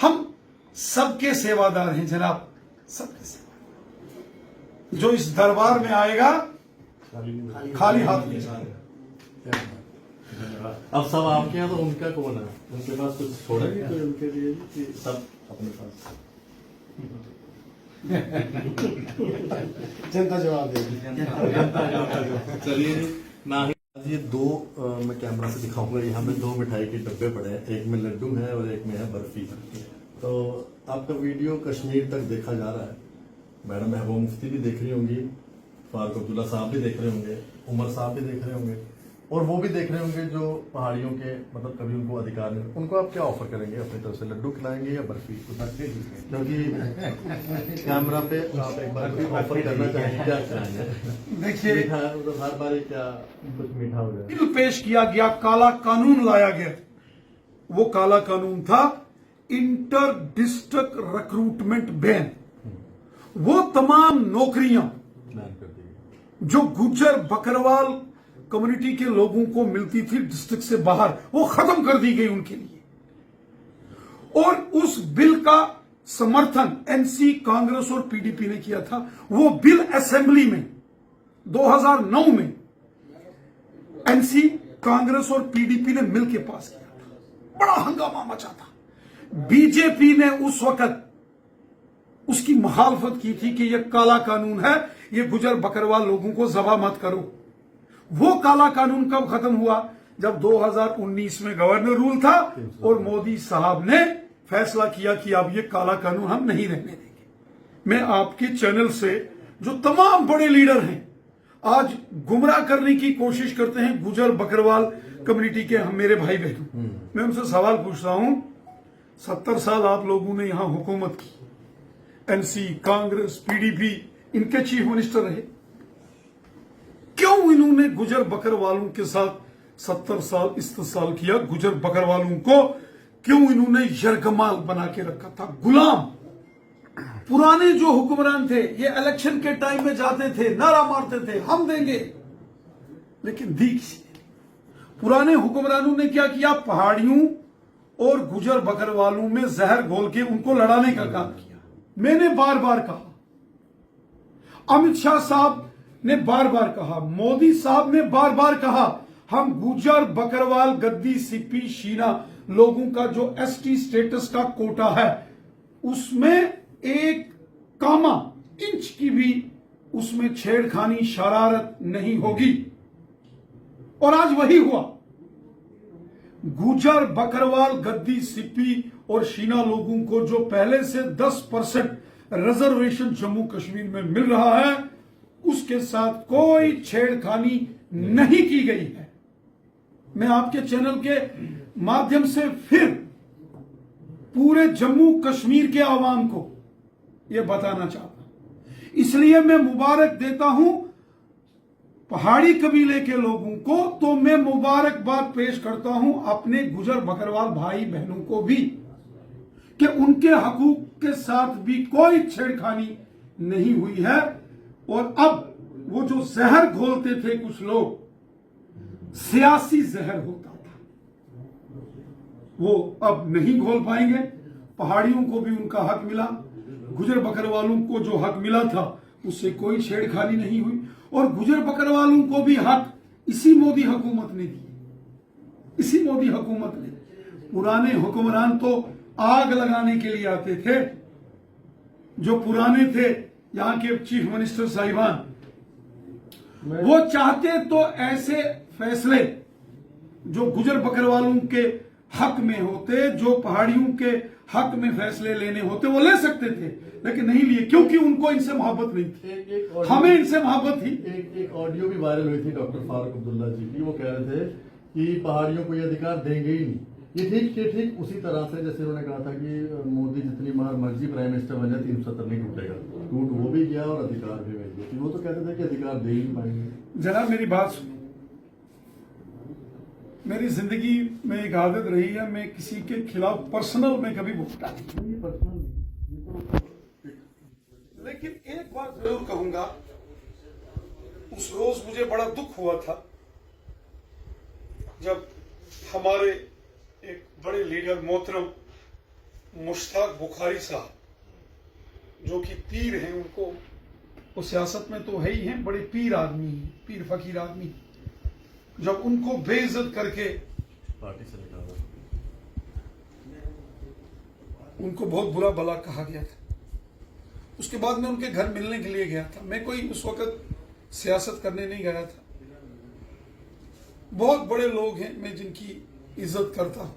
हम सबके सेवादार हैं जनाब, सबके सेवादार। जो इस दरबार में आएगा खाली हाथ नहीं जाएगा। अब सब आपके यहाँ, तो उनका कौन है? उनके पास कुछ छोड़ेंगे तो उनके लिए कि सब अपने पास? जनता जवाब देगी। चलिए ना ही ये दो मैं कैमरा से दिखाऊंगा। यहाँ में दो मिठाई के डब्बे पड़े हैं, एक में लड्डू है और एक में है बर्फी। तो आपका वीडियो कश्मीर तक देखा जा रहा है। मैडम महबूबा मुफ्ती भी देख रही होंगी, फारूक अब्दुल्ला साहब भी देख रहे होंगे, उमर साहब भी देख रहे होंगे, और वो भी देख रहे होंगे जो पहाड़ियों के मतलब कभी उनको अधिकार नहीं। उनको आप क्या ऑफर करेंगे अपनी तरफ से? लड्डू खिलाएंगे या बर्फी? क्योंकि कैमरा पे आप एक बार ऑफर करना चाहेंगे, क्या चाहेंगे? देखिए, मतलब हर बार क्या कुछ मीठा हो जाए। बिल पेश किया गया, काला कानून लाया गया। वो काला कानून था इंटर डिस्ट्रिक्ट रिक्रूटमेंट बैन। वो तमाम नौकरियां जो गुज्जर बकरवाल कम्युनिटी के लोगों को मिलती थी डिस्ट्रिक्ट से बाहर, वो खत्म कर दी गई उनके लिए। और उस बिल का समर्थन एनसी, कांग्रेस और पीडीपी ने किया था। वो बिल असेंबली में 2009 में एनसी, कांग्रेस और पीडीपी ने मिलकर पास किया था। बड़ा हंगामा मचा था। बीजेपी ने उस वक्त उसकी मुखालफत की थी कि यह काला कानून है, ये गुजर बकरवाल लोगों को जबा मत करो। वो काला कानून कब खत्म हुआ? जब 2019 में गवर्नर रूल था और मोदी साहब ने फैसला किया कि अब ये काला कानून हम नहीं रहने देंगे। मैं आपके चैनल से जो तमाम बड़े लीडर हैं आज गुमराह करने की कोशिश करते हैं गुजर बकरवाल कम्युनिटी के हम मेरे भाई बहनों, मैं उनसे सवाल पूछता हूं, 70 साल आप लोगों ने यहां हुकूमत की, एनसी, कांग्रेस, पीडीपी इनके चीफ मिनिस्टर रहे, क्यों इन्होंने गुजर बकरवालों के साथ 70 साल इस्तेसाल किया? गुजर बकरवालों को क्यों इन्होंने यरगमाल बना के रखा था, गुलाम? पुराने जो हुक्मरान थे ये इलेक्शन के टाइम में जाते थे, नारा मारते थे हम देंगे, लेकिन दी किसी ने। पुराने हुक्मरानों ने क्या किया? पहाड़ियों और गुजर बकरवालों में जहर घोल के उनको लड़ाने का काम किया। मैंने बार बार कहा, अमित शाह साहब ने बार बार कहा, मोदी साहब ने बार बार कहा, हम गुजर बकरवाल गद्दी सिपी शीना लोगों का जो एसटी स्टेटस का कोटा है उसमें एक कामा इंच की भी उसमें छेड़खानी शरारत नहीं होगी। और आज वही हुआ। गुजर बकरवाल गद्दी सिपी और शीना लोगों को जो पहले से 10% रिजर्वेशन जम्मू कश्मीर में मिल रहा है उसके साथ कोई छेड़खानी नहीं की गई है। मैं आपके चैनल के माध्यम से फिर पूरे जम्मू कश्मीर के आवाम को यह बताना चाहता हूं, इसलिए मैं मुबारक देता हूं पहाड़ी कबीले के लोगों को, तो मैं मुबारकबाद पेश करता हूं अपने गुजर बकरवाल भाई बहनों को भी कि उनके हकूक के साथ भी कोई छेड़खानी नहीं हुई है। और अब वो जो जहर घोलते थे कुछ लोग, सियासी जहर होता था, वो अब नहीं घोल पाएंगे। पहाड़ियों को भी उनका हक मिला, गुजर बकरवालों को जो हक मिला था उससे कोई छेड़खानी नहीं हुई। और गुजर बकरवालों को भी हक इसी मोदी हुकूमत ने दिए, इसी मोदी हुकूमत ने। पुराने हुक्मरान तो आग लगाने के लिए आते थे। जो पुराने थे यहां के चीफ मिनिस्टर साहिबान, वो चाहते तो ऐसे फैसले जो गुजर बकरवालों के हक में होते, जो पहाड़ियों के हक में फैसले लेने होते, वो ले सकते थे, लेकिन नहीं लिए, क्योंकि उनको इनसे मोहब्बत नहीं थी। हमें इनसे मोहब्बत थी। एक ऑडियो भी वायरल हुई थी डॉक्टर फारूक अब्दुल्ला जी की। वो कह रहे थे कि पहाड़ियों को ये अधिकार देंगे ही नहीं। ये ठीक उसी तरह से जैसे उन्होंने कहा था कि मोदी जितनी मर्जी प्राइम मिनिस्टर बन जाए 370 नहीं टूटेगा। टूट वो भी गया और अधिकार भी मिल गया। वो तो कहते थे कि अधिकार दे ही नहीं पाएंगे। जनाब मेरी बात सुनो, मेरी जिंदगी में एक आदत रही है, मैं किसी के खिलाफ पर्सनल में कभी बोलता नहीं, लेकिन एक बात जरूर कहूंगा, उस रोज मुझे बड़ा दुख हुआ था जब हमारे एक बड़े लीडर मोहतरम मुश्ताक बुखारी साहब, जो कि पीर हैं, उनको वो सियासत में तो है ही हैं, बड़े पीर आदमी हैं, पीर फकीर आदमी। जब उनको बेइज्जत करके पार्टी से निकाला, उनको बहुत बुरा भला कहा गया था। उसके बाद मैं उनके घर मिलने के लिए गया था। मैं कोई उस वक्त सियासत करने नहीं गया था। बहुत बड़े लोग हैं मैं जिनकी इज्जत करता हूं,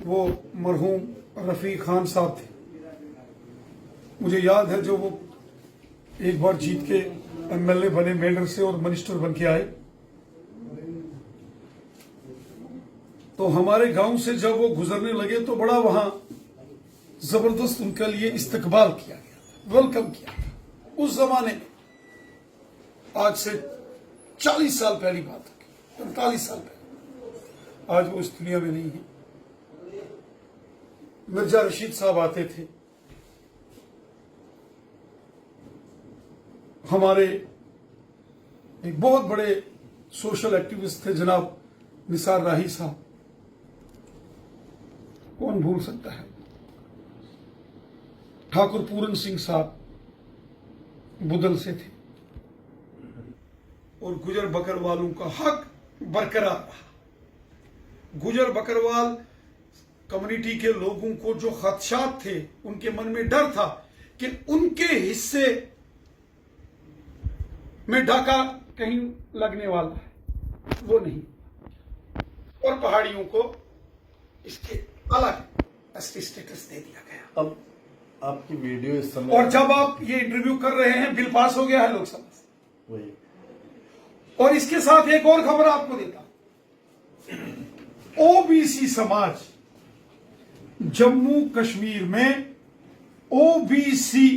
वो मरहूम रफीक खान साहब थे। मुझे याद है जो वो एक बार जीत के एमएलए बने मेंढर से और मिनिस्टर बन के आए, तो हमारे गांव से जब वो गुजरने लगे तो बड़ा वहां जबरदस्त उनके लिए इस्तकबाल किया गया था, वेलकम किया था। उस जमाने में, आज से 40 साल पहली बात है, 45 साल पहले, आज वो इस दुनिया में नहीं है। मिर्जा रशीद साहब आते थे, हमारे एक बहुत बड़े सोशल एक्टिविस्ट थे जनाब निसार राही साहब, कौन भूल सकता है। ठाकुर पूरन सिंह साहब बुदल से थे, और गुजर बकरवालों का हक बरकरार रहा। गुजर बकरवाल कम्युनिटी के लोगों को जो खदशात थे, उनके मन में डर था कि उनके हिस्से में डाका कहीं लगने वाला है, वो नहीं। और पहाड़ियों को इसके अलग स्टेटस दे दिया गया। अब आपकी वीडियो इस समय, और जब आप ये इंटरव्यू कर रहे हैं, बिल पास हो गया है लोकसभा से। वही, और इसके साथ एक और खबर आपको देता हूं। ओबीसी समाज जम्मू कश्मीर में, ओबीसी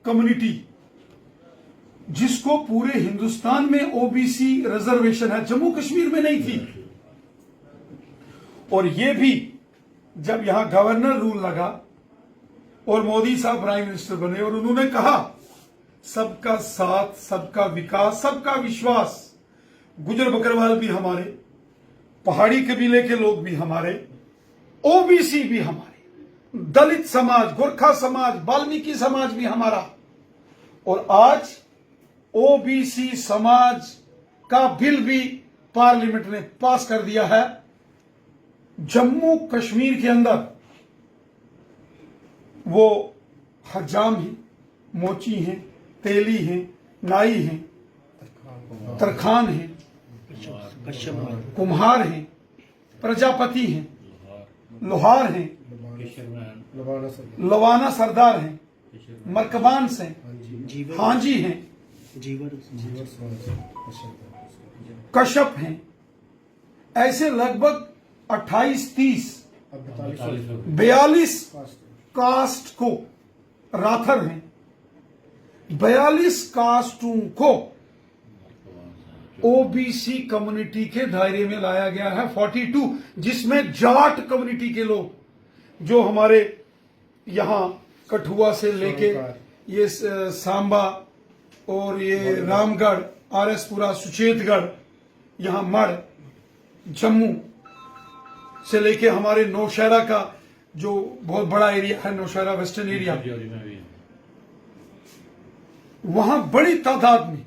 कम्युनिटी जिसको पूरे हिंदुस्तान में ओबीसी रिजर्वेशन है, जम्मू कश्मीर में नहीं थी। और ये भी जब यहां गवर्नर रूल लगा और मोदी साहब प्राइम मिनिस्टर बने और उन्होंने कहा सबका साथ, सबका विकास, सबका विश्वास, गुजर बकरवाल भी हमारे, पहाड़ी कबीले के लोग भी हमारे, ओबीसी भी हमारे, दलित समाज, गोरखा समाज, वाल्मीकि समाज भी हमारा। और आज ओबीसी समाज का बिल भी पार्लियामेंट ने पास कर दिया है। जम्मू कश्मीर के अंदर वो हजाम हैं, मोची हैं, तेली हैं, नाई हैं, तरखान हैं, कुम्हार हैं, प्रजापति हैं, लोहार हैं, लवाना सरदार हैं, मरकबान हैं, हांजी हैं, कश्यप हैं। ऐसे लगभग 28-30 42 कास्ट को, राथर हैं, 42 कास्टों को ओबीसी कम्युनिटी के दायरे में लाया गया है। 42 जिसमें जाट कम्युनिटी के लोग, जो हमारे यहां कठुआ से लेके ये सांबा और ये रामगढ़, आरएसपुरा, सुचेतगढ़, यहां मड़, जम्मू से लेके हमारे नौशहरा का जो बहुत बड़ा एरिया है, नौशहरा वेस्टर्न एरिया, वहां बड़ी तादाद में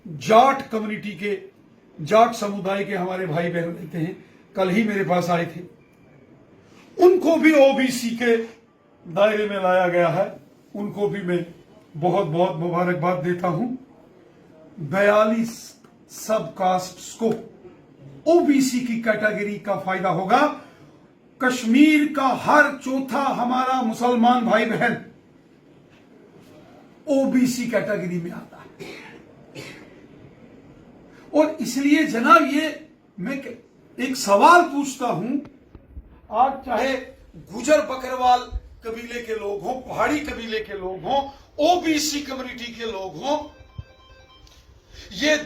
जाट कम्युनिटी के, जाट समुदाय के हमारे भाई बहन रहते हैं। कल ही मेरे पास आए थे, उनको भी ओबीसी के दायरे में लाया गया है। उनको भी मैं बहुत बहुत मुबारकबाद देता हूं। 42 सब कास्ट्स को ओबीसी की कैटेगरी का फायदा होगा। कश्मीर का हर चौथा हमारा मुसलमान भाई बहन ओबीसी कैटेगरी में आता है। और इसलिए जनाब, ये मैं एक सवाल पूछता हूं, आज चाहे गुजर बकरवाल कबीले के लोग हों, पहाड़ी कबीले के लोग हों, ओबीसी कम्युनिटी के लोग हों, ये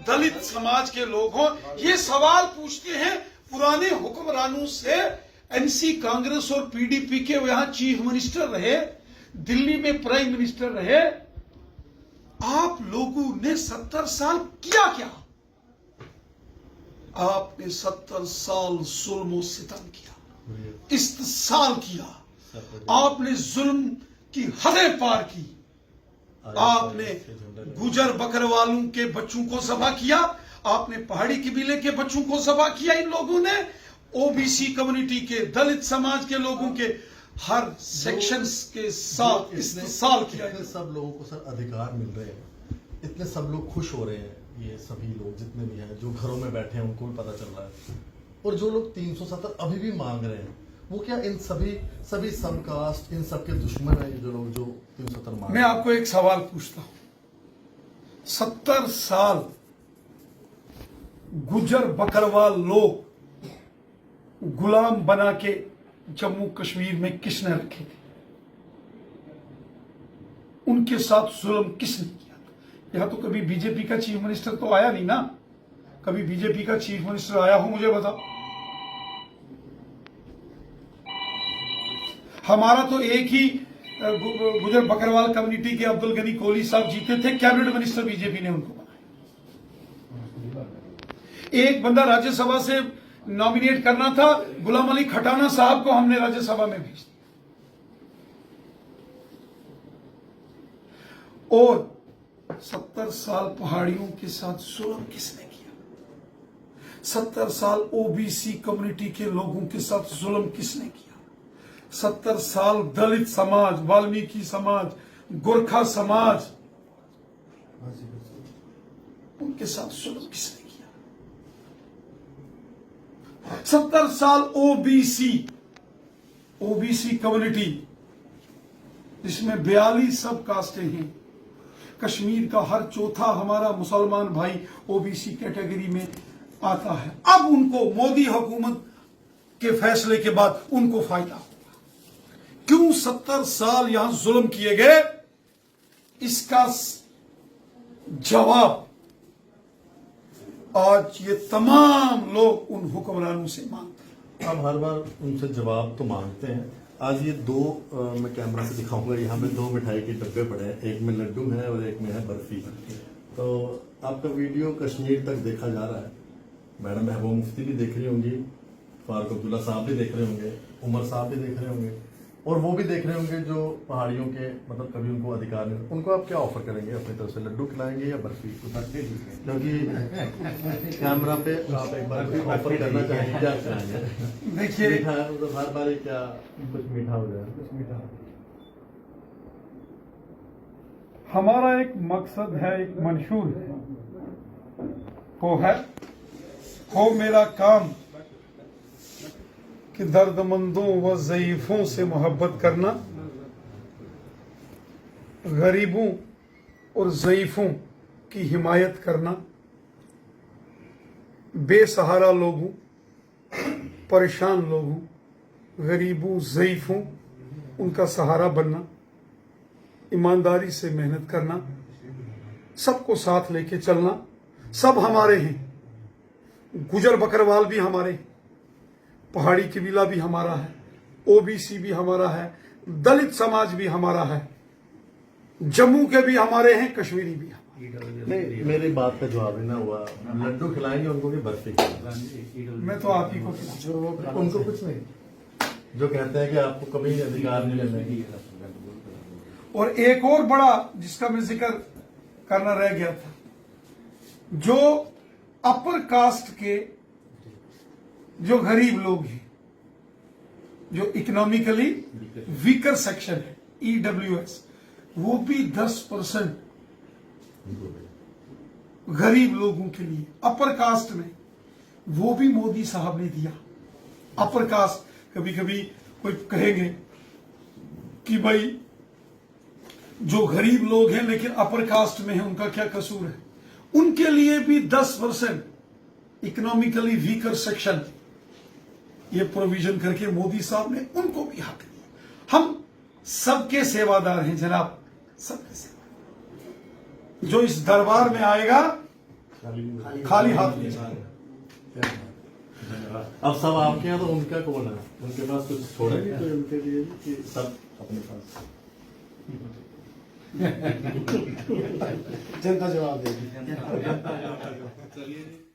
दलित समाज के लोग हों, ये सवाल पूछते हैं पुराने हुक्मरानों से। एनसी कांग्रेस और पीडीपी के यहां चीफ मिनिस्टर रहे, दिल्ली में प्राइम मिनिस्टर रहे, आप लोगों ने 70 साल किया क्या? आपने 70 साल जुल्म और सितम किया। इस्तेसाल किया, आपने जुल्म की हदें पार की, आपने गुजर बकरवालों के बच्चों को ज़बह किया, आपने पहाड़ी कबीले के बच्चों को ज़बह किया। इन लोगों ने ओबीसी कम्युनिटी के, दलित समाज के लोगों के हर सेक्शंस के साथ इस्तेसाल किया। इतने सब लोगों को सर अधिकार मिल रहे हैं, इतने सब लोग खुश हो रहे हैं, ये सभी लोग जितने भी हैं जो घरों में बैठे हैं उनको भी पता चल रहा है। और जो लोग 370 अभी भी मांग रहे हैं, वो क्या इन सभी सब कास्ट, इन सब के दुश्मन है जो लोग जो 370 मांग? मैं आपको एक सवाल पूछता हूं, 70 साल गुजर बकरवाल लोग गुलाम बना के जम्मू कश्मीर में किसने रखे थे? उनके साथ जुल्म किसने किया? यहां तो कभी बीजेपी का चीफ मिनिस्टर तो आया नहीं ना। कभी बीजेपी का चीफ मिनिस्टर आया हो, मुझे बताओ। हमारा तो एक ही गुजर बकरवाल कम्युनिटी के अब्दुल गनी कोहली साहब जीते थे, कैबिनेट मिनिस्टर बीजेपी ने उनको बनाया। एक बंदा राज्यसभा से नॉमिनेट करना था, गुलाम अली खटाना साहब को हमने राज्यसभा में भेज दिया। और 70 साल पहाड़ियों के साथ जुल्म किसने किया? 70 साल ओबीसी कम्युनिटी के लोगों के साथ जुल्म किसने किया? 70 साल दलित समाज, वाल्मीकि समाज, गोरखा समाज, उनके साथ जुल्म किसने किया? 70 साल ओबीसी कम्युनिटी, जिसमें 42 सब कास्टें हैं, कश्मीर का हर चौथा हमारा मुसलमान भाई ओबीसी कैटेगरी में आता है। अब उनको मोदी हुकूमत के फैसले के बाद उनको फायदा होगा। क्यों 70 साल यहां जुल्म किए गए? इसका जवाब आज ये तमाम लोग उन हुक्मरानों से मांगते हैं। अब हर बार उनसे जवाब तो मांगते हैं। आज ये दो मैं कैमरा से दिखाऊंगा, यहाँ में 2 मिठाई के डब्बे पड़े हैं, एक में लड्डू है और एक में है बर्फी। तो आपका वीडियो कश्मीर तक देखा जा रहा है। मैडम महबूब मुफ्ती भी देख रही होंगी, फारूक अब्दुल्ला साहब भी देख रहे होंगे, उमर साहब भी देख रहे होंगे, और वो भी देख रहे होंगे जो पहाड़ियों के मतलब कभी उनको अधिकार नहीं। उनको आप क्या ऑफर करेंगे अपनी तरफ से, लड्डू खिलाएंगे या बर्फी? क्योंकि कैमरा पे आप एक बार ऑफर करना चाहेंगे, क्या चाहेंगे? देखिए, मीठा मतलब हर बार क्या कुछ मीठा हो जाए, कुछ मीठा। हमारा एक मकसद है, एक मंशूर है, वो है हो मेरा काम कि दर्दमंदों व ज़ईफों से मोहब्बत करना, गरीबों और ज़ईफों की हिमायत करना, बेसहारा लोगों, परेशान लोगों, गरीबों, ज़ईफों, उनका सहारा बनना, ईमानदारी से मेहनत करना, सबको साथ लेके चलना। सब हमारे हैं, गुजर बकरवाल भी हमारे हैं, पहाड़ी कबीला भी हमारा है, ओबीसी भी हमारा है, दलित समाज भी हमारा है, जम्मू के भी हमारे हैं, कश्मीरी भी हमारे। नहीं, मेरी बात का जवाब ही ना हुआ। लड्डू खिलाएंगे उनको कि बर्फी खिलाएंगे? मैं तो आप ही को खिलाऊंगा। उनको कुछ नहीं, जो कहते हैं कि आपको कभी अधिकार नहीं मिलेंगे। और एक और बड़ा जिसका मैं जिक्र करना रह गया था, जो अपर कास्ट के जो गरीब लोग हैं, जो इकोनॉमिकली वीकर सेक्शन है, EWS, वो भी 10% गरीब लोगों के लिए अपर कास्ट में, वो भी मोदी साहब ने दिया। अपर कास्ट, कभी कभी कोई कहेंगे कि भाई जो गरीब लोग हैं लेकिन अपर कास्ट में है, उनका क्या कसूर है? उनके लिए भी 10% इकोनॉमिकली वीकर सेक्शन, ये प्रोविजन करके मोदी साहब ने उनको भी हक दिया। हम सबके सेवादार हैं जनाब, सबके सेवादार। जो इस दरबार में आएगा खाली हाथ नहीं जाएगा। अब सब आपके यहाँ, तो उनका कौन है? उनके पास कुछ छोड़ेंगे तो उनके लिए कि सब अपने पास? जनता जवाब देगी। चलिए।